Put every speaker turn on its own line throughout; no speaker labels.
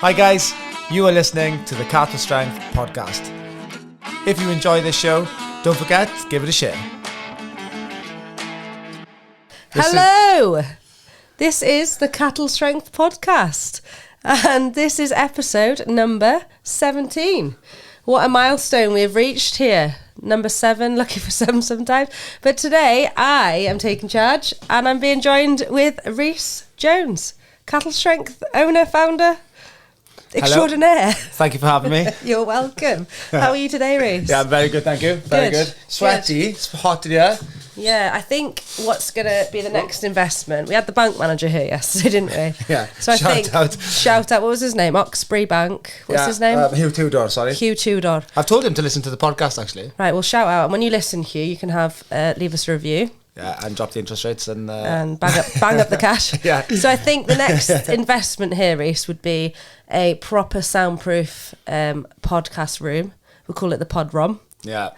Hi guys, you are listening to the CattleStrength podcast. If you enjoy this show, don't forget to give it a share.
Hello! This is the CattleStrength podcast, and this is episode number 17. What a milestone we have reached here. Number 7, lucky for some sometimes. But today I am taking charge, and I'm being joined with Rhys Jones, CattleStrength owner, founder, extraordinaire.
Thank you for having me.
You're welcome. How are you today, Rhys?
Yeah, I'm very good, thank you. Very good. Sweaty, it's hot in here.
Yeah, I think what's going to be the next investment, we had the bank manager here yesterday, didn't we?
Yeah,
so shout out, what was his name? Oxbury Bank. What's his name?
Hugh Tudor, sorry.
Hugh Tudor.
I've told him to listen to the podcast, actually.
Right, well, shout out. And when you listen, Hugh, you can have leave us a review.
Yeah, and drop the interest rates and
bang up the cash.
Yeah.
So I think the next investment here, Rhys, would be a proper soundproof podcast room. We'll call it the pod room.
Yeah.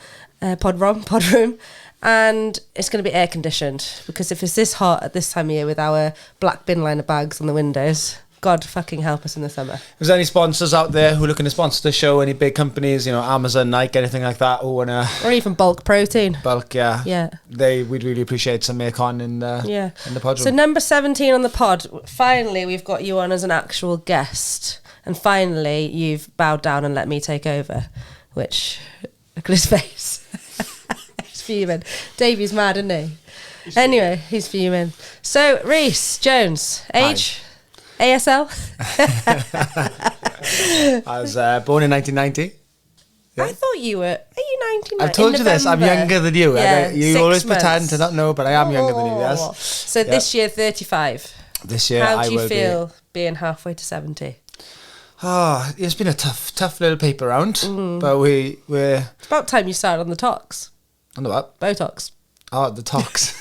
Pod room. And it's going to be air conditioned, because if it's this hot at this time of year with our black bin liner bags on the windows, God fucking help us in the summer.
If there's any sponsors out there who are looking to sponsor the show, any big companies, Amazon, Nike, anything like that,
or even bulk protein.
Bulk, yeah. We'd really appreciate some aircon in the pod room.
So number 17 on the pod, finally we've got you on as an actual guest, and finally you've bowed down and let me take over, which, look at his face. He's fuming. Davey's mad, isn't he? Anyway, he's fuming. So, Rhys Jones, age? Hi. ASL?
I was born in 1990. Yeah.
I thought you were... Are you 1990?
I've told you this. I'm younger than you.
Yeah,
you always pretend to not know, but I am younger than you, yes.
So this year, 35.
This year,
How do you feel being halfway to 70?
Oh, it's been a tough little paper round. But we're...
It's about time you started on the tox.
On the what?
Botox.
Oh, the tox.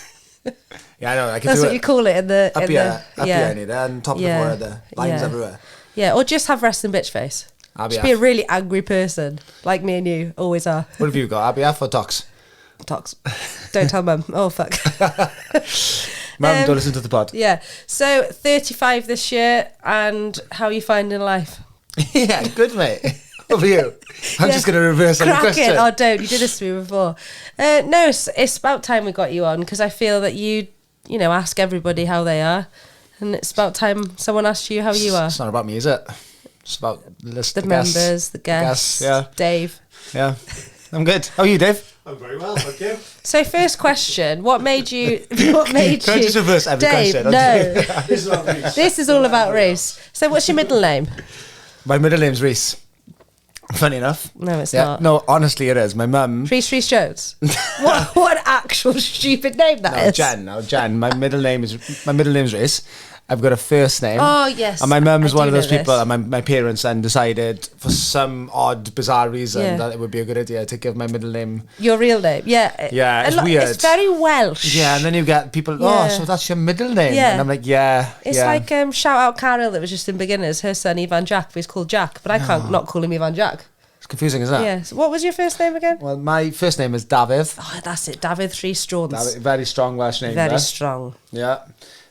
Yeah, I know.
That's what you call it in the...
Up here, and top of the forehead, the lines everywhere.
Yeah, or just have resting bitch face. Just be a really angry person, like me and you always are.
What have you got, IBF or tox?
Tox. Don't tell Mum. Oh, fuck.
Mum, don't listen to the pod.
Yeah. So, 35 this year, and how are you finding life?
Yeah, good, mate. Over you. I'm just going to reverse any question.
Oh, don't. You did this to me before. No, it's about time we got you on, because I feel that you ask everybody how they are, and it's about time someone asks you how you are.
It's not about me, is it? It's about
the members, the guests, Dave.
Yeah, I'm good. How are you, Dave?
I'm very well, thank you.
So, first question: What made you? Can I
just reverse every
Dave,
question?
No,
This
is all about Rhys. So, what's your middle name?
My middle name's Rhys. Funny enough.
No, it's not.
No, honestly, it is. My mum.
Rhys Jones. What an actual stupid name that is.
Jen. My middle name's Rhys. I've got a first name.
Oh, yes.
And my mum is one of those people, and my parents then decided, for some odd, bizarre reason, that it would be a good idea to give my middle name.
Your real name, yeah.
Yeah, it's weird.
It's very Welsh.
Yeah, and then you get people, so that's your middle name?
Yeah.
And I'm like, yeah.
It's like, shout out Carol that was just in Beginners, her son Ivan Jack, but he's called Jack, but I can't not call him Ivan Jack.
It's confusing, isn't it?
Yeah. So what was your first name again?
Well, my first name is David.
Oh, that's it. David Rhys Jones.
Very strong Welsh name.
Very strong.
Yeah.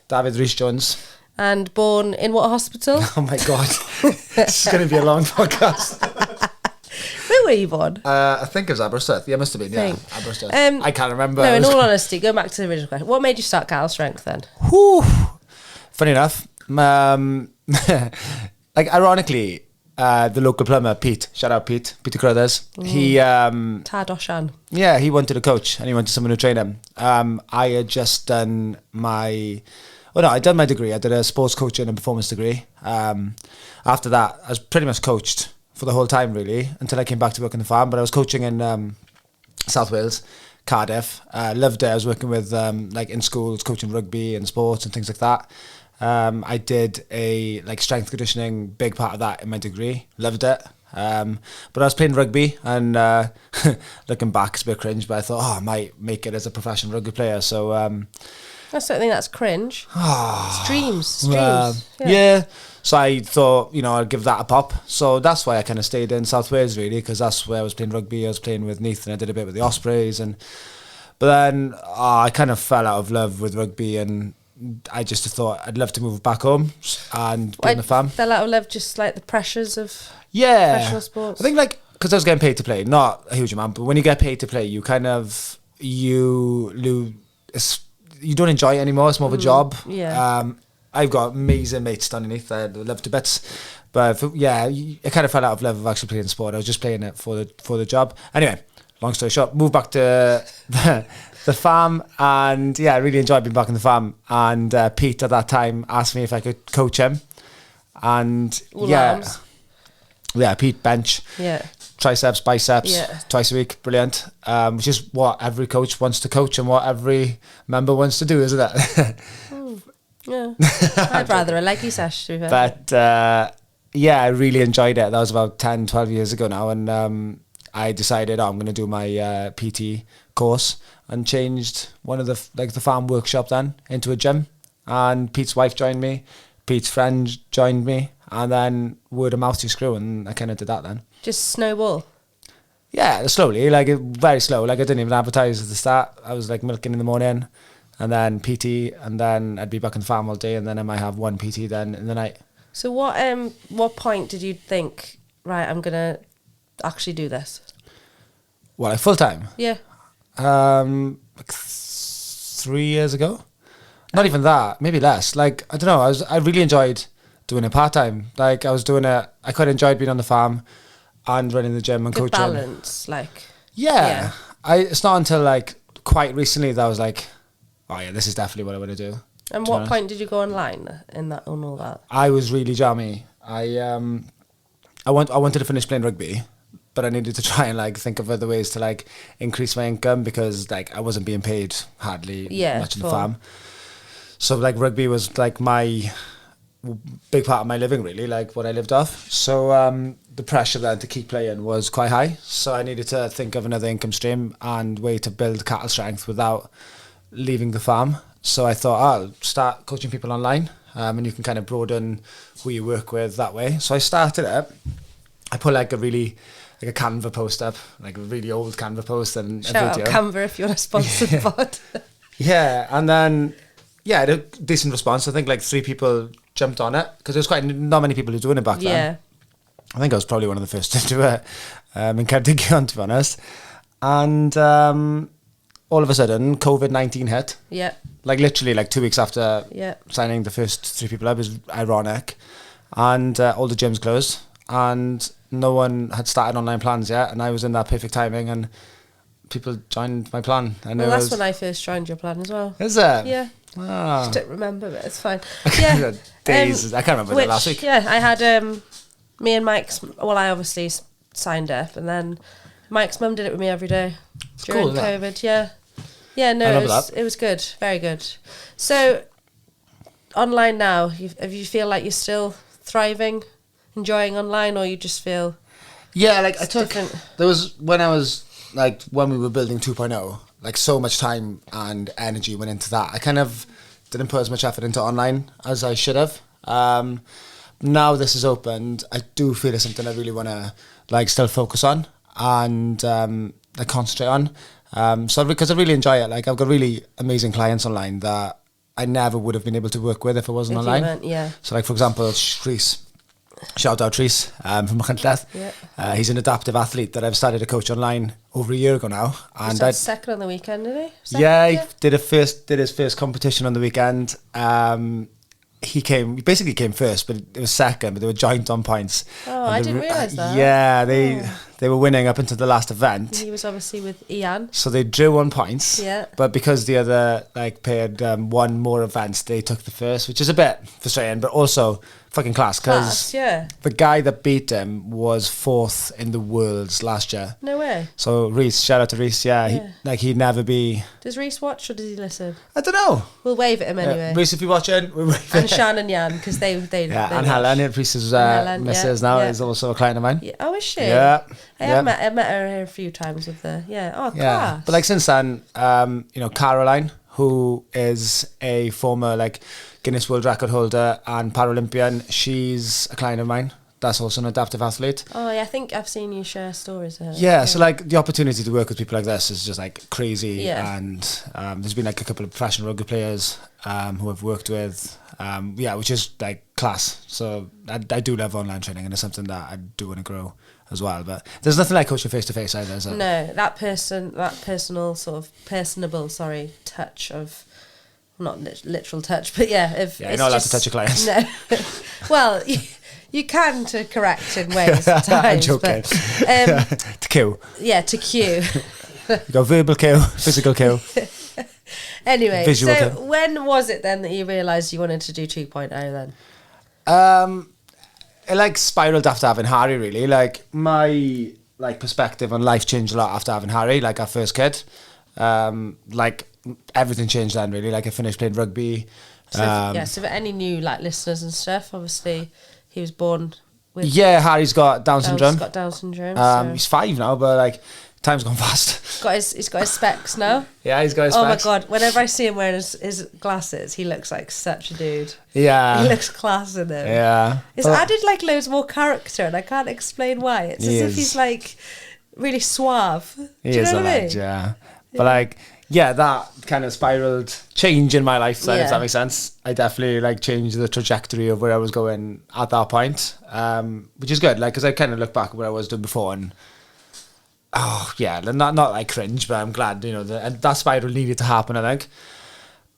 David Rhys Jones.
And born in what hospital?
Oh my God. This is going to be a long podcast.
Where were you born?
I think it was Aberystwyth. Yeah, it must have been. Yeah, Aberystwyth. I can't remember.
No, in all honesty, going back to the original question, what made you start CattleStrength then?
Whew. Funny enough, ironically, the local plumber, Pete, shout out Peter Crothers, he...
Tad Oshan.
Yeah, he wanted a coach and he wanted someone to train him. I had just done I'd done my degree. I did a sports coaching and performance degree. After that, I was pretty much coached for the whole time, really, until I came back to work on the farm. But I was coaching in South Wales, Cardiff. Loved it. I was working with, in schools, coaching rugby and sports and things like that. I did a strength conditioning, big part of that in my degree. Loved it. But I was playing rugby, and looking back, it's a bit cringe, but I thought, I might make it as a professional rugby player. So...
I don't think that's cringe. It's dreams.
Yeah. So I thought, I'd give that a pop. So that's why I kind of stayed in South Wales, really, because that's where I was playing rugby. I was playing with Neath, and I did a bit with the Ospreys. But then I kind of fell out of love with rugby, and I just thought I'd love to move back home and be in the farm.
Fell out of love, just like the pressures of
Yeah.
professional sports.
I think like, because I was getting paid to play, not a huge amount, but when you get paid to play, you kind of, you don't enjoy it anymore. It's more of a job.
Yeah.
I've got amazing mates underneath that I love to bits. But I kind of fell out of love of actually playing sport. I was just playing it for the job. Anyway, long story short, moved back to the farm, and I really enjoyed being back in the farm. And Pete at that time asked me if I could coach him. And
arms.
Pete bench.
Yeah.
Triceps, biceps, twice a week, brilliant. Which is what every coach wants to coach and what every member wants to do, isn't it?
Yeah. I'd rather a leggy sesh, to be fair.
But I really enjoyed it. That was about 10, 12 years ago now, and I decided I'm going to do my PT course and changed one of the farm workshop then into a gym. And Pete's wife joined me, Pete's friend joined me, and then word of mouth you screw, and I kind of did that then.
Just snowball?
Yeah, slowly, very slow. I didn't even advertise at the start. I was milking in the morning, and then PT, and then I'd be back in the farm all day, and then I might have one PT then in the night.
So what point did you think, right, I'm going to actually do this?
Well, full time?
Yeah.
3 years ago. Not even that, maybe less. I don't know, I really enjoyed doing it part time. I was doing it, I quite enjoyed being on the farm and running the gym and
Good
coaching.
balance,
Yeah. It's not until quite recently that I was oh yeah, this is definitely what I want to do.
And what point did you go online in that and all that?
I was really jammy. I wanted to finish playing rugby, but I needed to try and think of other ways to increase my income, because I wasn't being paid hardly much in the farm. So rugby was my big part of my living, really, what I lived off. So the pressure then to keep playing was quite high. So I needed to think of another income stream and way to build CattleStrength without leaving the farm. So I thought, I'll start coaching people online, and you can kind of broaden who you work with that way. So I started it. I put a Canva post up, a really old Canva post, and
Shout
a video.
Out Canva if you want to sponsor the pod.
Yeah, and then I had a decent response. I think 3 people jumped on it, because there was not many people who were doing it back then.
Yeah.
I think I was probably one of the first to do it, and kept it on, to be honest. And all of a sudden, COVID-19 hit.
Yeah.
Literally 2 weeks after
Yeah.
signing the first 3 people up. It was ironic. And all the gyms closed, and no one had started online plans yet, and I was in that perfect timing, and people joined my plan. And
Well, that's when I first joined your plan as well.
Is it?
Yeah.
Ah.
Just don't remember, but it's fine.
Yeah. Days. I can't remember that last week.
Yeah, I had me and Mike's. Well, I obviously signed up, and then Mike's mum did it with me every day during
cool, isn't
COVID. Yeah, yeah. No, it was good, very good. So online now, have you feel like you're still thriving, enjoying online, or you just feel?
Yeah, I took
different.
There was when I was when we were building 2.0, so much time and energy went into that. I kind of didn't put as much effort into online as I should have. Now this is opened, I do feel it's something I really want to still focus on and concentrate on. So because I really enjoy it, I've got really amazing clients online that I never would have been able to work with if it wasn't online.
Yeah.
So for example, Rhys. Shout out Rhys from Llanlleth.
Yeah.
He's an adaptive athlete that I've started to coach online over a year ago now. And
He second on the weekend, did he?
He did his first competition on the weekend. He basically came first, but it was second, but they were joint on points.
Oh, I didn't realise that.
Yeah, they were winning up until the last event.
He was obviously with Ian.
So they drew on points.
Yeah.
But because the other pair had won more events, they took the first, which is a bit frustrating, but also fucking class, because the guy that beat him was 4th in the worlds last year.
No way.
So Rhys, shout out to Rhys. Yeah. He'd never be.
Does Rhys watch or does he listen?
I don't know.
We'll wave at him anyway.
Rhys, if you're watching, we'll wave.
And Shan and Jan, because they
and
watch.
Helen, Rhys's missus now is also a client of mine.
Yeah. Oh, is she?
Yeah.
I've met her a few times with the class.
Yeah. But since then, Caroline, who is a former Guinness World Record holder and Paralympian, she's a client of mine that's also an adaptive athlete.
Oh, yeah, I think I've seen you share stories of her.
Yeah, so like the opportunity to work with people like this is just like crazy.
Yeah.
And there's been like a couple of professional rugby players who I've worked with, which is like class. So I do love online training, and it's something that I do want to grow as well. But there's nothing like coaching face to face either, is it?
No, that personal sort of personable, touch of, not literal touch, but yeah.
You're not allowed to touch your clients.
No. Well, you can to correct in ways at times.
I'm joking.
But,
to kill.
Yeah, to cue.
You got verbal kill, physical kill.
Anyway,
Visual
so
kill.
when was it then that you realised you wanted to do 2.0 then?
It like spiraled after having Harry, really. Like my like perspective on life changed a lot after having Harry, like our first kid. Like everything changed then, really. Like I finished playing rugby.
So for any new like listeners and stuff, obviously he was born with
Harry's got Down syndrome.
He's got Down syndrome.
He's 5 now, but like time's gone fast.
He's got his specs now.
Yeah, he's got his
Oh
specs.
my god! Whenever I see him wearing his glasses, he looks like such a dude.
Yeah,
He looks class in them.
yeah.
It's added like loads more character, and I can't explain why. It's as if he's like really suave. Do
He
you
is
know
a
what I mean?
lad, yeah. But like, yeah, that kind of spiraled change in my life, if
Yeah.
that makes sense. I definitely like changed the trajectory of where I was going at that point, which is good. Like, because I kind of look back at what I was doing before, and not like cringe, but I'm glad, that spiral needed to happen, I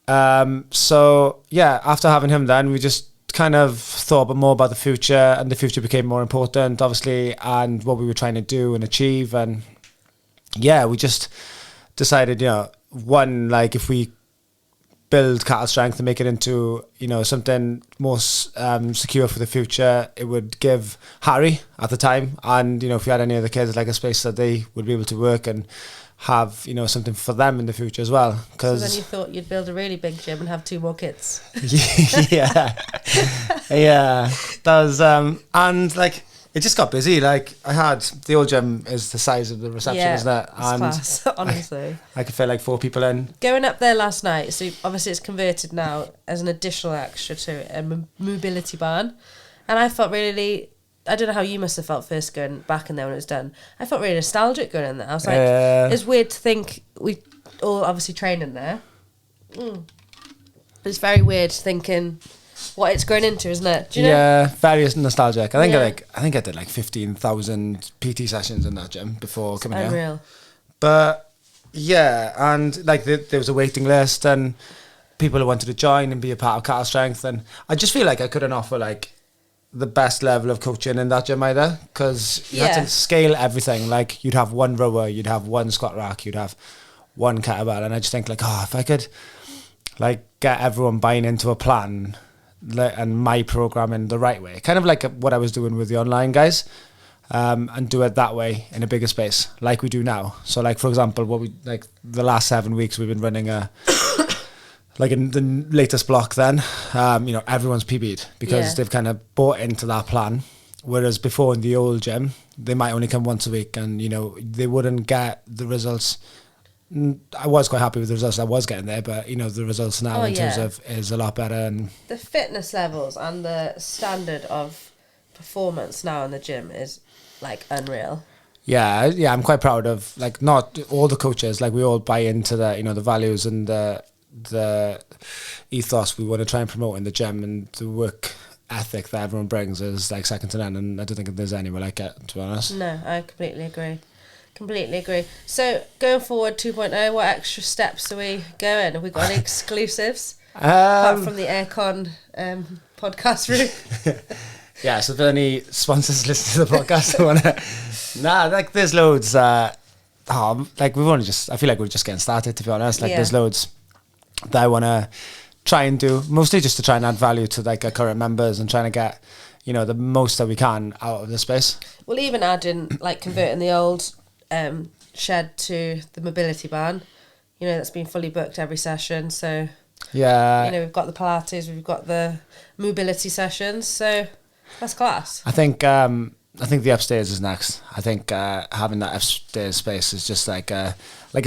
think. So yeah, after having him, then we just kind of thought more about the future, and the future became more important, obviously, and what we were trying to do and achieve, and yeah, we just decided, one, like if we build Cattlestrength and make it into, something more secure for the future, it would give Harry at the time, and, if we had any other kids, like a space that they would be able to work and have, something for them in the future as well.
So then you thought you'd build a really big gym and have 2 more kids.
yeah. Yeah. That was, and like, it just got busy. Like I had the old gym is the size of the reception, isn't it? And
it's class, honestly.
I could fit like 4 people in.
Going up there last night, so obviously it's converted now as an additional extra to a mobility barn, and I felt really, I don't know how you must have felt first going back in there when it was done. I felt really nostalgic going in there. I was like, it's weird to think we all obviously train in there, but it's very weird thinking what it's grown into, isn't it? Do you know?
Yeah, very nostalgic. I think I did like 15,000 PT sessions in that gym before coming here.
Unreal.
But yeah, and like there was a waiting list and people who wanted to join and be a part of Cattlestrength, and I just feel like I couldn't offer like the best level of coaching in that gym either, because you had to scale everything. Like you'd have 1 rower, you'd have 1 squat rack, you'd have 1 kettlebell, and I just think like, if I could like get everyone buying into a plan and my programming the right way, kind of like what I was doing with the online guys, and do it that way in a bigger space like we do now. So like, for example, what we like the last 7 weeks we've been running like in the latest block then, everyone's PB'd because they've kind of bought into that plan, whereas before in the old gym they might only come once a week, and they wouldn't get the results. I was quite happy with the results I was getting there, but the results now terms of is a lot better, and
the fitness levels and the standard of performance now in the gym is like unreal.
Yeah, I'm quite proud of like not all the coaches, like we all buy into the the values and the ethos we want to try and promote in the gym, and the work ethic that everyone brings is like second to none, and I don't think there's anywhere like it, to be honest.
No, I completely agree. So going forward 2.0, what extra steps are we going? Have we got any exclusives apart from the aircon podcast room?
Yeah, so if any sponsors listen to the podcast like there's loads like I feel like we're just getting started, to be honest. Like there's loads that I want to try and do, mostly just to try and add value to like our current members and trying to get the most that we can out of the space.
Well, even adding like converting the old shed to the mobility barn, that's been fully booked every session, so we've got the Pilates, we've got the mobility sessions, so that's class.
I think the upstairs is next. I think having that upstairs space is just like a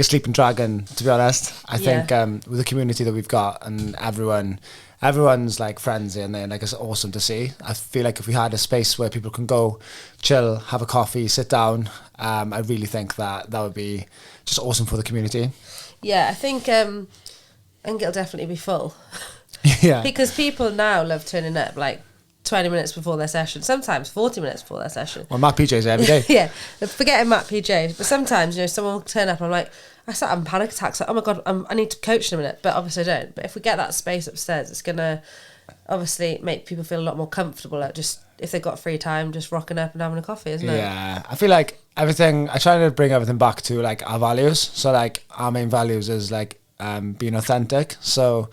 sleeping dragon, to be honest. I think with the community that we've got and everyone everyone's like friends in there, and like it's awesome to see. I feel like if we had a space where people can go, chill, have a coffee, sit down, I really think that would be just awesome for the community.
Yeah, I think it'll definitely be full.
Yeah.
Because people now love turning up like 20 minutes before their session, sometimes 40 minutes before their session.
Well, Matt PJ's every day.
Yeah, forgetting Matt PJ. But sometimes, someone will turn up and I'm like, I start having panic attacks. Like, oh my God, I need to coach in a minute. But obviously I don't. But if we get that space upstairs, it's going to obviously make people feel a lot more comfortable at just, if they've got free time, just rocking up and having a coffee, isn't it?
Yeah. I feel like I try to bring everything back to like our values. So like our main values is like being authentic. So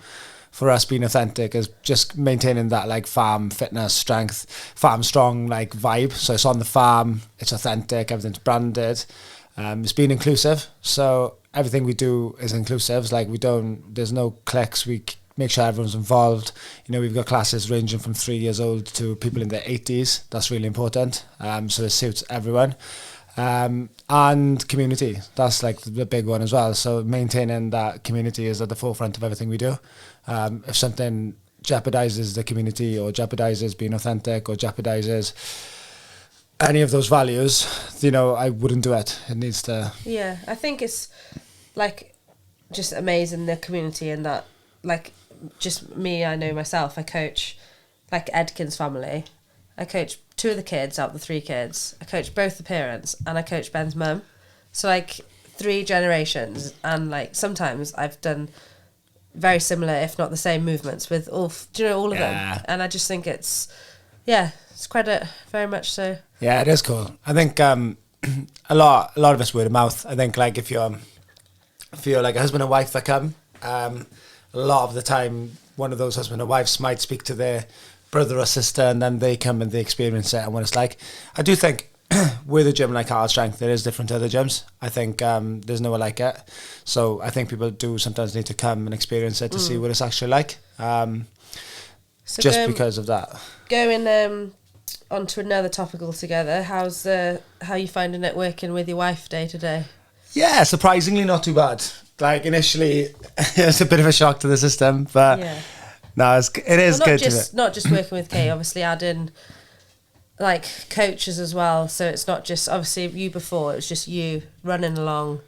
for us, being authentic is just maintaining that like farm fitness, strength, farm strong like vibe. So it's on the farm, it's authentic, everything's branded. It's being inclusive. So everything we do is inclusive. It's like there's no cliques. We make sure everyone's involved. We've got classes ranging from 3 years old to people in their 80s. That's really important. So it suits everyone. And community, that's like the big one as well. So maintaining that community is at the forefront of everything we do. If something jeopardizes the community or jeopardizes being authentic or jeopardizes any of those values, I wouldn't do it. It needs to...
Yeah, I think it's like just amazing, the community, and that like just me, I know myself, I coach like Edkin's family. I coach 2 of the kids out of the 3 kids. I coach both the parents and I coach Ben's mum. So like 3 generations, and like sometimes I've done very similar, if not the same movements with all of them. And I just think it's credit, very much so.
Yeah, it is cool. I think a lot of it's word of mouth. I think like if you're like a husband and wife that come, a lot of the time one of those husband and wives might speak to their brother or sister, and then they come and they experience it and what it's like. I do think with a gym like CattleStrength, it is different to other gyms. I think there's nowhere like it. So I think people do sometimes need to come and experience it to see what it's actually like. So just because of that.
Going on to another topic altogether, how you finding it working with your wife day to day?
Yeah, surprisingly not too bad. Like initially, it's a bit of a shock to the system, but no, it is good.
Not just working with Kate, obviously adding like coaches as well. So it's not just obviously you before. It was just you running along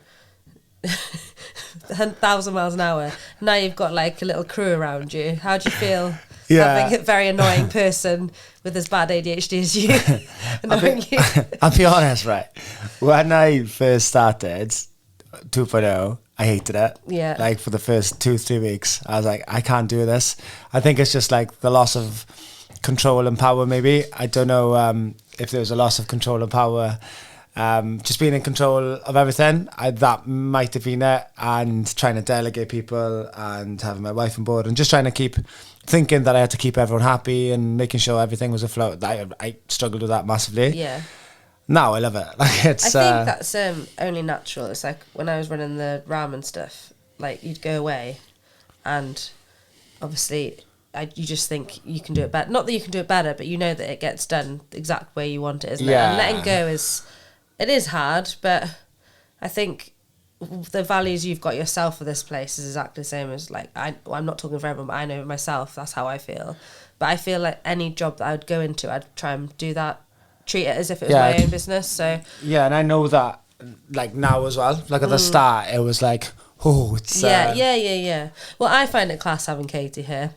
1,000 miles an hour. Now you've got like a little crew around you. How do you feel? Having a very annoying person with as bad ADHD as you.
I'll be honest, right? When I first started 2.0, I hated it. Yeah. Like for the first 2-3 weeks, I was like, I can't do this. I think it's just like the loss of control and power, maybe. I don't know if there was a loss of control and power. Just being in control of everything, that might have been it. And trying to delegate people and having my wife on board and just trying to keep thinking that I had to keep everyone happy and making sure everything was afloat. I struggled with that massively.
Yeah.
Now I love it. Like I
think that's only natural. It's like when I was running the ramen stuff, like you'd go away and obviously you just think you can do it better. Not that you can do it better, but you know that it gets done the exact way you want it, isn't it? And letting go is hard, but I think the values you've got yourself for this place is exactly the same as like, I'm not talking for everyone, but I know myself, that's how I feel. But I feel like any job that I would go into, I'd try and do that, treat it as if it was my own business. So yeah,
and I know that like now as well. Like at the start, it was like, oh, it's
yeah. Well, I find it class having Katy here.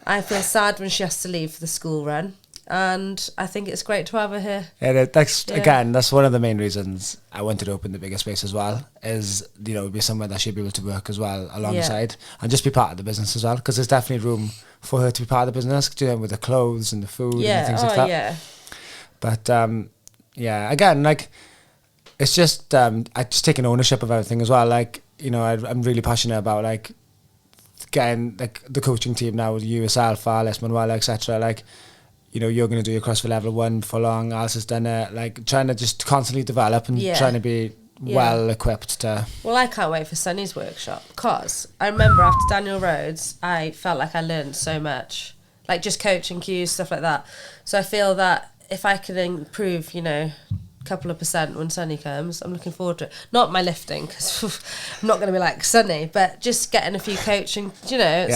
I feel sad when she has to leave for the school run, and I think it's great to have her here.
Again, that's one of the main reasons I wanted to open the bigger space as well. Is be somewhere that she'd be able to work as well alongside and just be part of the business as well. Because there's definitely room for her to be part of the business, with the clothes and the food and things like that. Yeah. But again, like it's just I just taking ownership of everything as well. Like I'm really passionate about like getting like the coaching team now with you, yourself, Alice, Manuela, etc. Like you're going to do your CrossFit level 1 for long. Alice has done it. Like trying to just constantly develop and trying to be well equipped to.
Well, I can't wait for Sunny's workshop because I remember after Daniel Rhodes, I felt like I learned so much, like just coaching cues, stuff like that. So I feel that if I can improve, couple of percent when sunny comes. I'm looking forward to it. Not my lifting, because I'm not going to be like sunny, but just getting a few coaching, you know.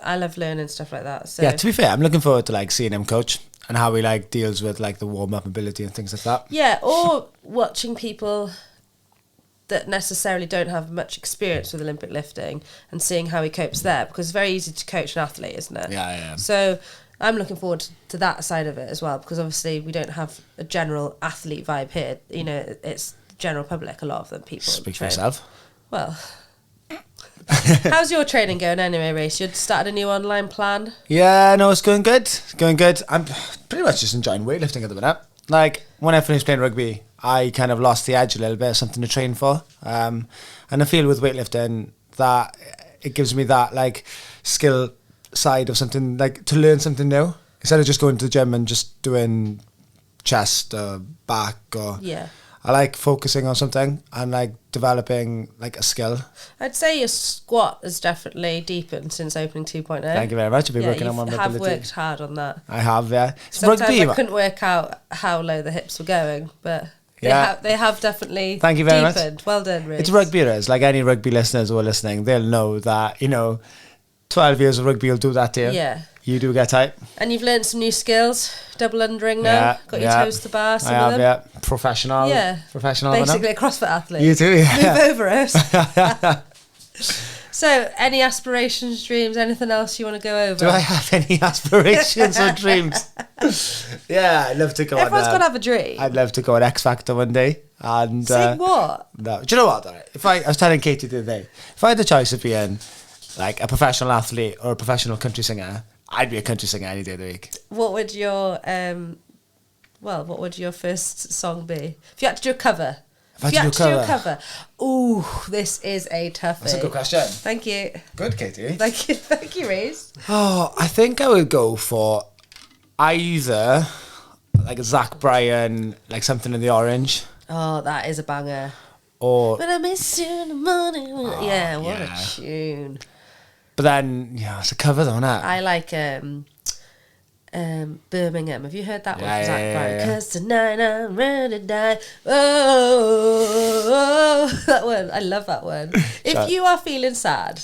I love learning stuff like that. So.
Yeah, to be fair, I'm looking forward to like seeing him coach and how he like deals with like the warm-up ability and things like that.
Yeah, or watching people that necessarily don't have much experience with Olympic lifting and seeing how he copes there, because it's very easy to coach an athlete, isn't it?
Yeah.
So I'm looking forward to that side of it as well, because obviously we don't have a general athlete vibe here. You know, it's general public, a lot of them people.
Speak for
train.
yourself.
Well, how's your training going anyway, Rhys? You started a new online plan?
Yeah, no, it's going good. It's going good. I'm pretty much just enjoying weightlifting at the minute. Like, when I finished playing rugby, I kind of lost the edge a little bit, something to train for. And I feel with weightlifting that it gives me that, like, skill side of something, like, to learn something new. Instead of just going to the gym and just doing chest or back or...
Yeah.
I like focusing on something and, like, developing, like, a skill.
I'd say your squat has definitely deepened since opening 2.0.
Thank you very much. I've been working on my mobility.
You have worked hard on that.
I have, yeah.
Sometimes
rugby,
I couldn't work out how low the hips were going, but they have definitely
Thank you very
deepened.
much.
Well done, Rhys.
It's rugby, it is. Like any rugby listeners who are listening, they'll know that, you know, 12 years of rugby will do that to you.
Yeah.
You do get tight.
And you've learned some new skills. Double undering now. Got your toes to the bar. Some of them.
Yeah. Professional.
Yeah.
Professional.
Basically a CrossFit athlete.
You too, yeah.
Move over us. So, any aspirations, dreams, anything else you want to go over?
Do I have any aspirations or dreams? Yeah, I'd love to go
Everyone's got to have a dream.
I'd love to go on X Factor one day. And
Sing what?
No. Do you know what? All right. I was telling Katy the other day, if I had the choice of being like a professional athlete or a professional country singer, I'd be a country singer any day of the week.
What would your what would your first song be? If you had to do a cover. If you had to do a cover. Ooh, this is a toughie.
That's a good question.
Thank you.
Good, Katy.
Thank you, Rhys.
Oh, I think I would go for either like a Zach Bryan, like Something in the Orange.
Oh, that is a banger.
Or
When I miss you in the morning. What a tune.
But then, yeah, it's a cover though, isn't it?
I like Birmingham. Have you heard that one from Zach Bryan?
Yeah.
'Cause tonight I'm ready to die. Oh, that one. I love that one. If you are feeling sad,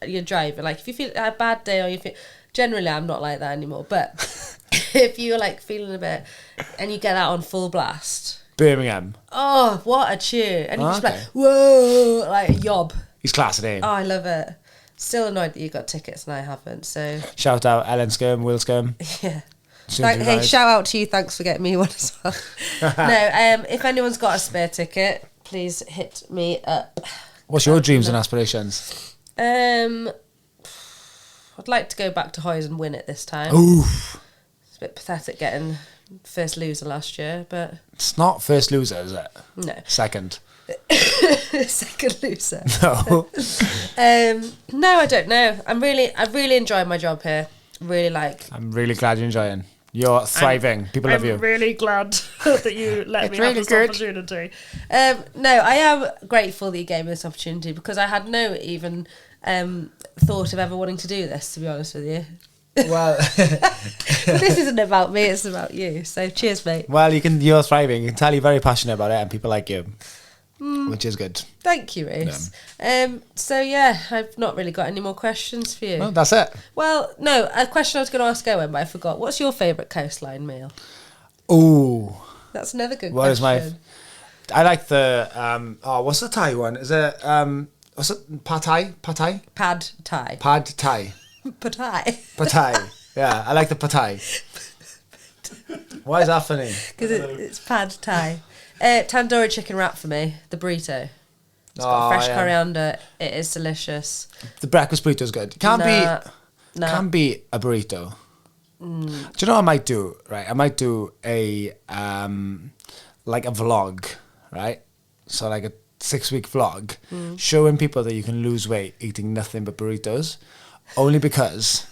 you're driving. Like if you feel a bad day, or you feel. Generally, I'm not like that anymore. But if you're like feeling a bit, and you get that on full blast.
Birmingham.
Oh, what a tune! And you just like whoa, like a yob.
He's class at
Oh, I love it. Still annoyed that you got tickets and I haven't. So
shout out Ellen Skirm, Will Skirm.
Yeah. Hey, shout out to you. Thanks for getting me one as well. No, if anyone's got a spare ticket, please hit me up.
What's your dreams and aspirations?
I'd like to go back to Hoys and win it this time.
Oof.
It's a bit pathetic getting first loser last year, but
It's not first loser, is it?
no.
Second.
Second loser.
No.
No, I don't know. I really enjoy my job here. Really like.
I'm really glad you're enjoying. You're thriving. People love you.
I'm really glad that you let me
really
have this
good.
opportunity. No, I am grateful that you gave me this opportunity, because I had no even thought of ever wanting to do this, to be honest with you.
Well,
But this isn't about me, it's about you. So cheers, mate.
well, you're thriving. You can tell you're very passionate about it, and people like you, which is good.
Thank you, Rhys. So yeah, I've not really got any more questions for you.
Well, that's it.
Well, no, a question I was going to ask Owen, but I forgot. What's your favourite coastline meal?
Ooh.
That's another good
What is
question.
I like the what's the Thai one? Is it what's it? Pad Thai?
Pad Thai.
Pad Thai.
Pad Thai.
Pad Thai. Yeah, I like the Pad Thai. Why is that funny?
Because it's Pad Thai. Tandoori chicken wrap for me, the burrito. It's got fresh coriander. It is delicious.
The breakfast burrito is good. Can't beat a burrito. Do you know what I might do? Right, I might do a like a vlog, right? So like a 6-week vlog, showing people that you can lose weight eating nothing but burritos, only because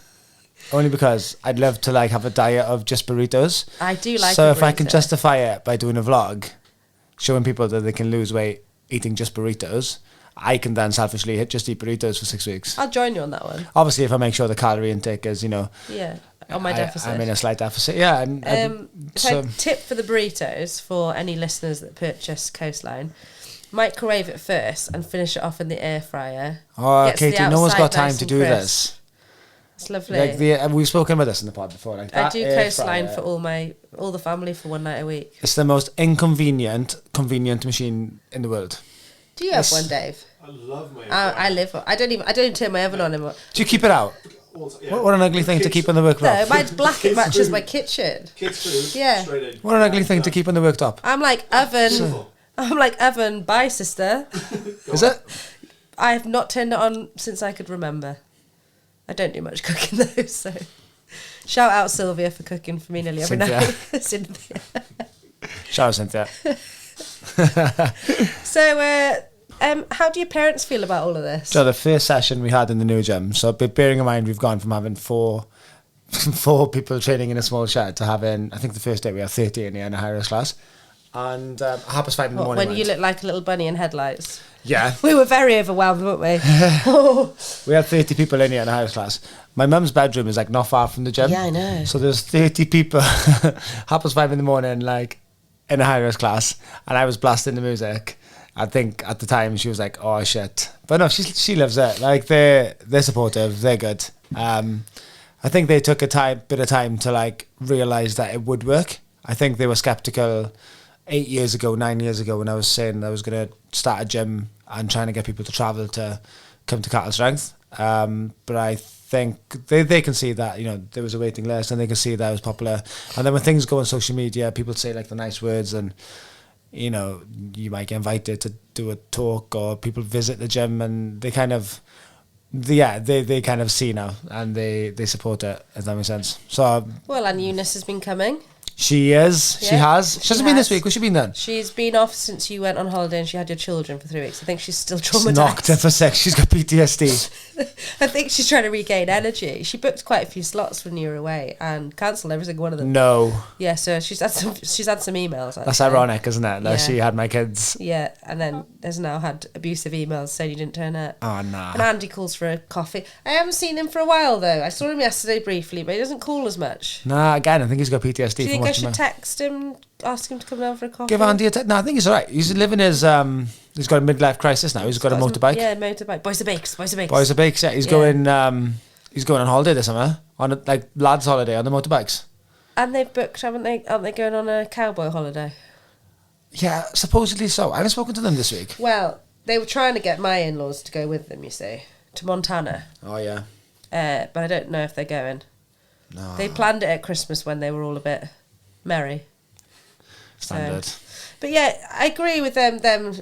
I'd love to like have a diet of just burritos.
I do like.
So
a
if I can
burrito.
justify it by doing a vlog, showing people that they can lose weight eating just burritos, I can then selfishly just eat burritos for 6 weeks.
I'll join you on that one.
Obviously, if I make sure the calorie intake is,
Yeah. on my deficit.
I'm in a slight deficit. Yeah.
So tip for the burritos for any listeners that purchase Coastline: microwave it first and finish it off in the air fryer.
Oh,
Gets the
Katie, no one's
outside
got time
nice
to
and
do
crisp.
this.
It's lovely.
Like we've spoken about this in the pod before. Like
I
that
do
air
Coastline
fryer,
for all the family for one night a week.
It's the most convenient machine in the world.
Do you have one, Dave?
I love my.
I live. I don't even turn my oven on anymore.
Do you keep it out?
Also, yeah.
What an ugly thing to keep on the
No,
worktop.
mine's black. It
Kids'
matches
food.
my kitchen.
Kids food.
Yeah.
Straight in.
What an ugly thing to keep on the worktop.
I'm like oven.
Beautiful.
I'm like oven. Bye, sister.
Is it?
I have not turned it on since I could remember. I don't do much cooking though, so shout out Sylvia for cooking for me nearly every
Cynthia.
night. Cynthia.
Shout out, Cynthia.
So, how do your parents feel about all of this?
So the first session we had in the new gym. So bearing in mind we've gone from having four people training in a small shed to having, I think the first day we had 30 in here in a high risk class. And 5:30 in the morning.
When you look like a little bunny in headlights.
Yeah.
We were very overwhelmed, weren't we?
We had 30 people in here in a house class. My mum's bedroom is like not far from the gym.
Yeah, I know.
So there's 30 people, 5:30 in the morning, like in a high risk class, and I was blasting the music. I think at the time she was like, "Oh shit," but no, she loves it. Like they're supportive, they're good. I think they took bit of time to like realize that it would work. I think they were skeptical 9 years ago when I was saying I was going to start a gym and trying to get people to travel to come to CattleStrength. But I think they can see that, you know, there was a waiting list and they can see that it was popular. And then when things go on social media, people say like the nice words and, you know, you might get invited to do a talk or people visit the gym and they kind of, they kind of see now and they support it, if that makes sense. So
Well, and Eunice has been coming.
she has. She hasn't been this week. What's she been then?
She's been off since you went on holiday and she had your children for 3 weeks. I think she's still
She's
traumatised.
knocked her for sex. She's got PTSD.
I think she's trying to regain energy. She booked quite a few slots when you were away and cancelled every single one of them.
No.
Yeah, so she's had some emails.
That's
actually.
ironic, isn't it? Like
Yeah.
she had my kids.
Yeah, and then has now had abusive emails saying you didn't turn up.
Oh, nah.
And Andy calls for a coffee. I haven't seen him for a while though. I saw him yesterday briefly, but he doesn't call as much.
Nah, again, I think he's got PTSD.
Do you
from
think I
watching
should
her.
text him, ask him to come down for a coffee?
Give Andy a text? No, I think he's alright. He's living his, he's got a midlife crisis now. He's got a motorbike.
Yeah, motorbike. Boys are bakes. Boys are bakes.
Boys are bakes, yeah. He's going on holiday this summer. On a, like lads' holiday on the motorbikes.
And they've booked, haven't they? Aren't they going on a cowboy holiday?
Yeah, supposedly so. I haven't spoken to them this week.
Well, they were trying to get my in-laws to go with them, you see, to Montana.
Oh, yeah.
But I don't know if they're going.
No.
They planned it at Christmas when they were all a bit merry.
Standard.
But yeah, I agree with them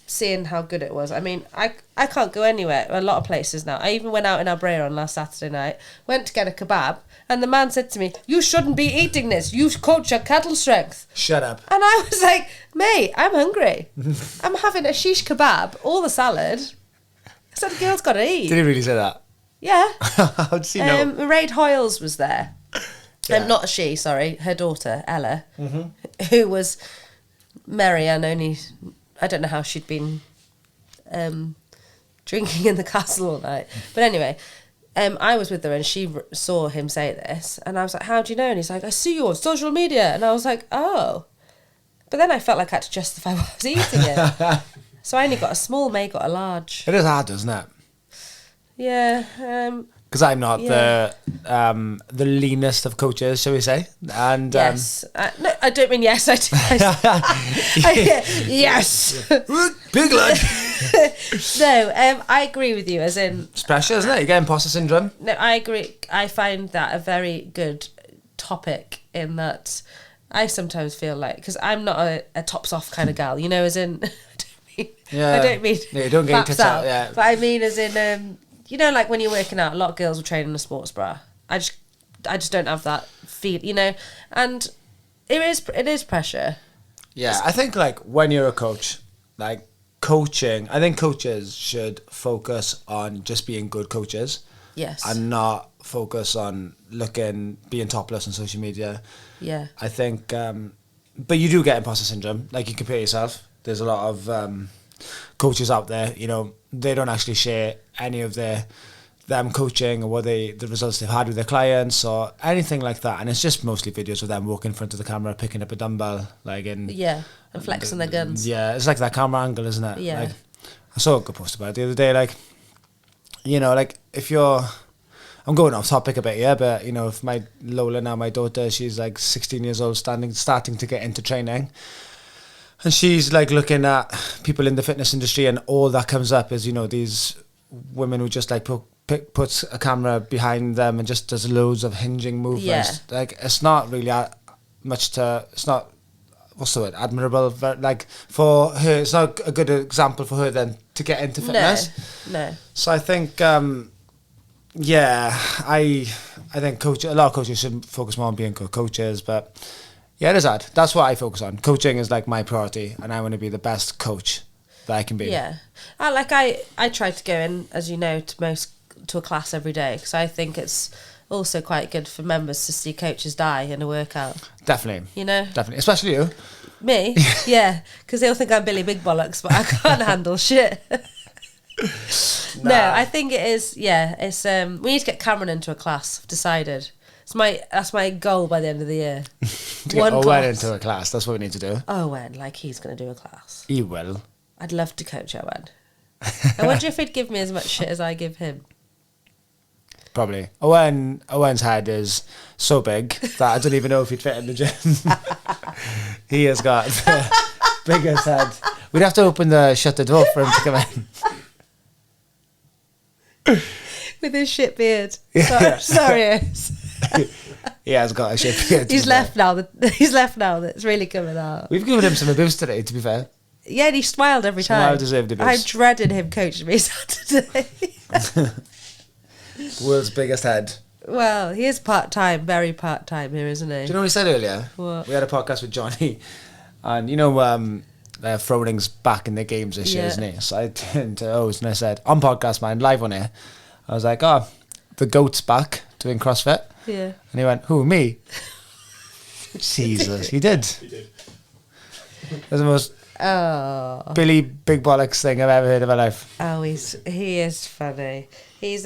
seeing how good it was. I mean, I can't go anywhere, a lot of places now. I even went out in Albrera on last Saturday night, went to get a kebab, and the man said to me, "You shouldn't be eating this. You coach at CattleStrength."
Shut up.
And I was like, "Mate, I'm hungry. I'm having a shish kebab, all the salad." I said, "The girl's got to eat."
Did he really say that?
Yeah.
How did he know?
Mairead Hoyles was there.
Yeah.
Not a she, sorry, her daughter, Ella, who was merry and only, I don't know how she'd been drinking in the castle all night. But anyway, I was with her and she saw him say this and I was like, "How do you know?" And he's like, "I see you on social media." And I was like, "Oh." But then I felt like I had to justify why I was eating it. So I only got a small, May got a large.
It is hard, isn't it?
Yeah.
Because I'm not
Yeah.
the leanest of coaches, shall we say? And
Yes. No, I don't mean yes. Yes.
big lad.
No, I agree with you, as in...
It's pressure, isn't it? You get imposter syndrome.
No, I agree. I find that a very good topic in that I sometimes feel like... Because I'm not a tops-off kind of gal, you know, as in...
Yeah.
I don't mean...
No, you don't get your
flaps
tits out, yeah.
But I mean as in... you know, like when you're working out, a lot of girls will train in a sports bra. I just don't have that feel, you know? And it is pressure.
Yeah, I think like when you're a coach, like coaching, I think coaches should focus on just being good coaches.
Yes.
And not focus on being topless on social media.
Yeah.
I think, but you do get imposter syndrome. Like you compare yourself. There's a lot of coaches out there, you know, they don't actually share any of their them coaching or the results they've had with their clients or anything like that. And it's just mostly videos of them walking in front of the camera, picking up a dumbbell, like in
Yeah, and flexing their guns.
Yeah, it's like that camera angle, isn't it?
Yeah.
Like, I saw a good post about it the other day. Like, you know, like if you're, I'm going off topic a bit, yeah, but you know, if my Lola now, my daughter, she's like 16 years old, starting to get into training. And she's like looking at people in the fitness industry, and all that comes up is, you know, these women who just like puts a camera behind them and just does loads of hinging movements.
Yeah.
Like, it's not really it's not, what's the word, admirable, but like for her, it's not a good example for her then to get into fitness.
No.
So I think, yeah, I think a lot of coaches should focus more on being good coaches, but yeah, it is hard. That's what I focus on. Coaching is like my priority, and I want to be the best coach that I can be.
Yeah. I try to go in, as you know, to a class every day, because I think it's also quite good for members to see coaches die in a workout.
Definitely.
You know?
Definitely. Especially you.
Me? Yeah. Because they'll think I'm Billy Big Bollocks, but I can't handle shit.
Nah.
No, I think it is, yeah. It's we need to get Cameron into a class, I've decided. That's my goal by the end of the year.
To get Owen
class.
into a class. That's what we need to do.
Owen, like he's going to do a class.
He will.
I'd love to coach Owen. I wonder if he'd give me as much shit as I give him.
Probably. Owen's head is so big that I don't even know if he'd fit in the gym. He has got the biggest head. We'd have to shut the door for him to come in.
With his shit beard.
Yeah.
Sorry.
He has got a shit beard.
He's left now. He's left now. That's really coming out.
We've given him some abuse today, to be fair.
Yeah, and he smiled every
Some
time.
well-deserved abuse.
I'm dreading him coaching me Saturday.
World's biggest head.
Well, he is part-time, very part-time here, isn't he?
Do you know what he said earlier?
What?
We had a podcast with Johnny, and you know, Frowning's back in the games this year,
Yeah.
isn't he? So I turned to Oz and I said, on podcast, man, live on here. I was like, oh, the goat's back doing CrossFit.
Yeah.
And he went, who, me? Jesus, he did.
He did.
It was the most
Oh.
Billy Big Bollocks thing I've ever heard in my life.
Oh, he is funny. He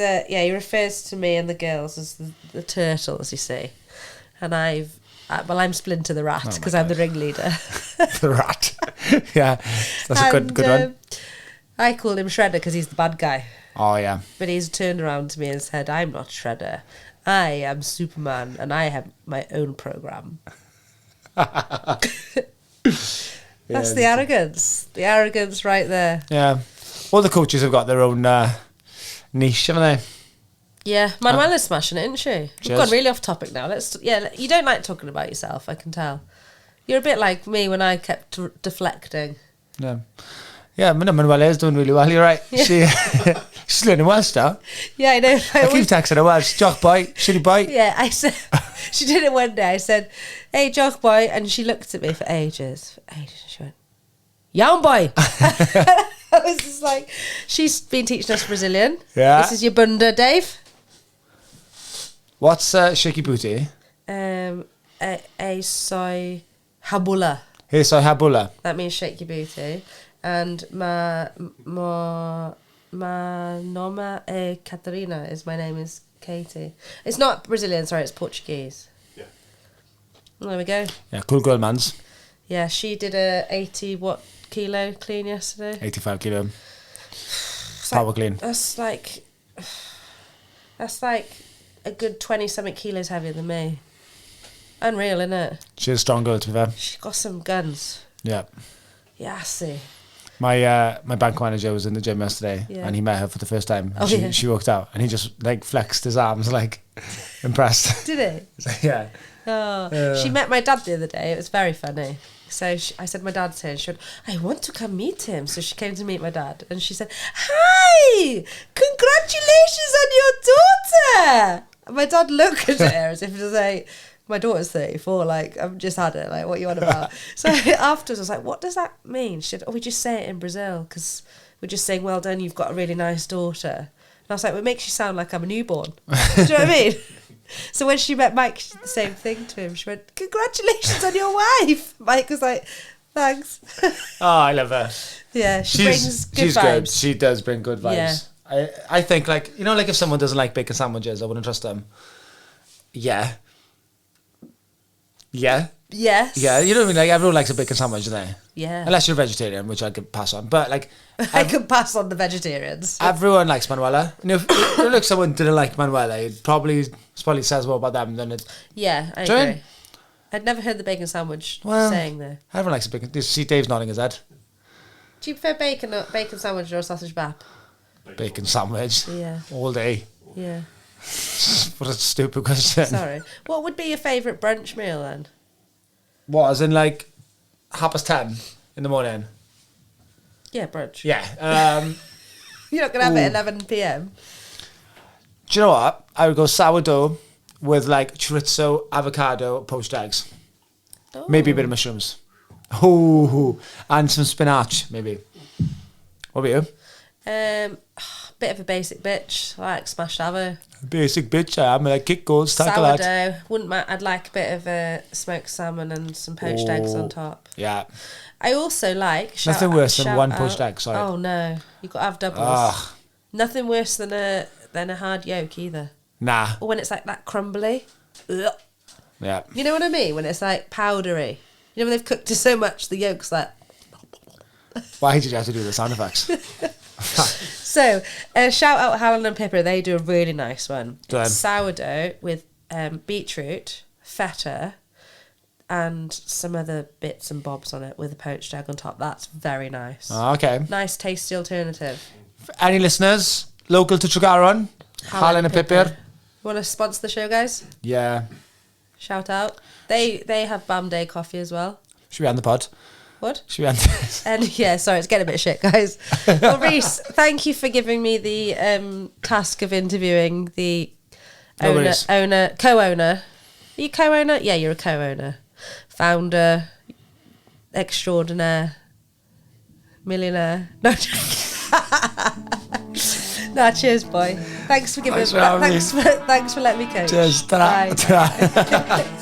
refers to me and the girls as the turtle, as you see. And I'm Splinter the Rat,
Oh my
because I'm the
God.
ringleader.
The rat. Yeah, that's a good one.
I call him Shredder because he's the bad guy.
Oh, yeah.
But he's turned around to me and said, I'm not Shredder. I am Superman and I have my own program. That's the arrogance. The arrogance right there.
Yeah. All the coaches have got their own niche, haven't they?
Yeah, Manuela's smashing it, isn't she? We've
Cheers.
gone really off topic now. You don't like talking about yourself, I can tell. You're a bit like me when I kept deflecting.
Yeah. Yeah, Manuela is doing really well, you're right.
Yeah.
She's learning Welsh now.
Yeah, I know.
I keep texting her Welsh. Jock boy, shitty boy.
Yeah, I said, she did it one day. I said, hey, Jock boy. And she looked at me for ages. She went, young boy. I was just like, she's been teaching us Brazilian.
Yeah.
This is your bunda, Dave.
What's shaky booty?
A soy habula.
Hey, soy habula.
That means shake your booty. And my nome é Catarina. My name is Katy. It's not Brazilian, sorry, it's Portuguese.
Yeah.
There we go.
Yeah, cool girl, mans.
Yeah, she did a 80 kilo clean yesterday.
85 kilo.
It's
Power
like-
clean.
That's like a good 20 something kilos heavier than me. Unreal, isn't it?
She's a strong girl, to be fair.
She's got some guns.
Yeah.
Yeah, I see.
My bank manager was in the gym yesterday,
Yeah.
and he met her for the first time.
Oh,
she,
yeah.
she walked out, and he just like flexed his arms, like impressed.
Did he?
Yeah.
Oh, she met my dad the other day. It was very funny. So I said, my dad's here. And she went, I want to come meet him. So she came to meet my dad. And she said, hi, congratulations on your daughter. And my dad looked at her as if to say, my daughter's 34, like, I've just had it, like, what you on about? So afterwards I was like, what does that mean? She said, we just say it in Brazil because we're just saying, well done, you've got a really nice daughter. And I was like, well, it makes you sound like I'm a newborn. Do you know what I mean? So when she met Mike, she did the same thing to him. She went, congratulations on your wife. Mike was like, thanks.
Oh, I love her.
Yeah, she brings good
she's
vibes.
good. She does bring good vibes.
Yeah.
I think like, you know, like if someone doesn't like bacon sandwiches, I wouldn't trust them. Yeah.
Yes.
Yeah, you know what I mean? Like everyone likes a bacon sandwich, don't they?
Yeah.
Unless you're a vegetarian, which I could pass on. But like
I could pass on the vegetarians.
everyone likes Manuela. You know, if you look someone didn't like Manuela, it probably says more about them than it.
Yeah, I
Do you know?
agree. I'd never heard the bacon sandwich
Well,
saying there.
Everyone likes a bacon. You see Dave's nodding his head.
Do you prefer bacon sandwich or a sausage bap?
Bacon sandwich.
Yeah.
All day.
Yeah.
What a stupid question.
Sorry. What would be your favourite brunch meal then?
What, as in like 10:30 in the morning?
Yeah, brunch.
Yeah.
You're not going to have it at 11 p.m?
Do you know what? I would go sourdough with like chorizo, avocado, poached eggs.
Oh.
Maybe a bit of mushrooms. Ooh, and some spinach, maybe. What about you?
Bit of a basic bitch. I like smashed avo.
Basic bitch, I am. Like kick goals, tackle that.
Sourdough. Wouldn't mind. I'd like a bit of smoked salmon and some poached eggs on top.
Yeah.
I also like...
Nothing worse than one poached egg, sorry.
Oh, no. You've got to have doubles.
Ugh.
Nothing worse than a hard yolk either.
Nah.
Or when it's like that crumbly. Ugh.
Yeah.
You know what I mean? When it's like powdery. You know when they've cooked it so much, the yolk's like...
Why did you have to do the sound effects?
So, shout out Helen and Pippa. They do a really nice one.
Go on.
It's sourdough with beetroot, feta, and some other bits and bobs on it with a poached egg on top. That's very nice.
Oh, okay.
Nice, tasty alternative.
Any listeners local to Tregaron? Helen and Pippa?
Want to sponsor the show, guys?
Yeah.
Shout out. They have Bam Day coffee as well.
Should we end the pod?
What?
Should we end this?
And yeah, sorry, it's getting a bit shit, guys. Well, Rhys, thank you for giving me the task of interviewing the
No
co-owner. Are you co-owner? Yeah, you're a co-owner. Founder, extraordinaire, millionaire. No, no, cheers, boy. Thanks for giving.
Thanks for having me.
Thanks for letting me coach.
Cheers. Ta-ra.
Bye.
Ta-ra.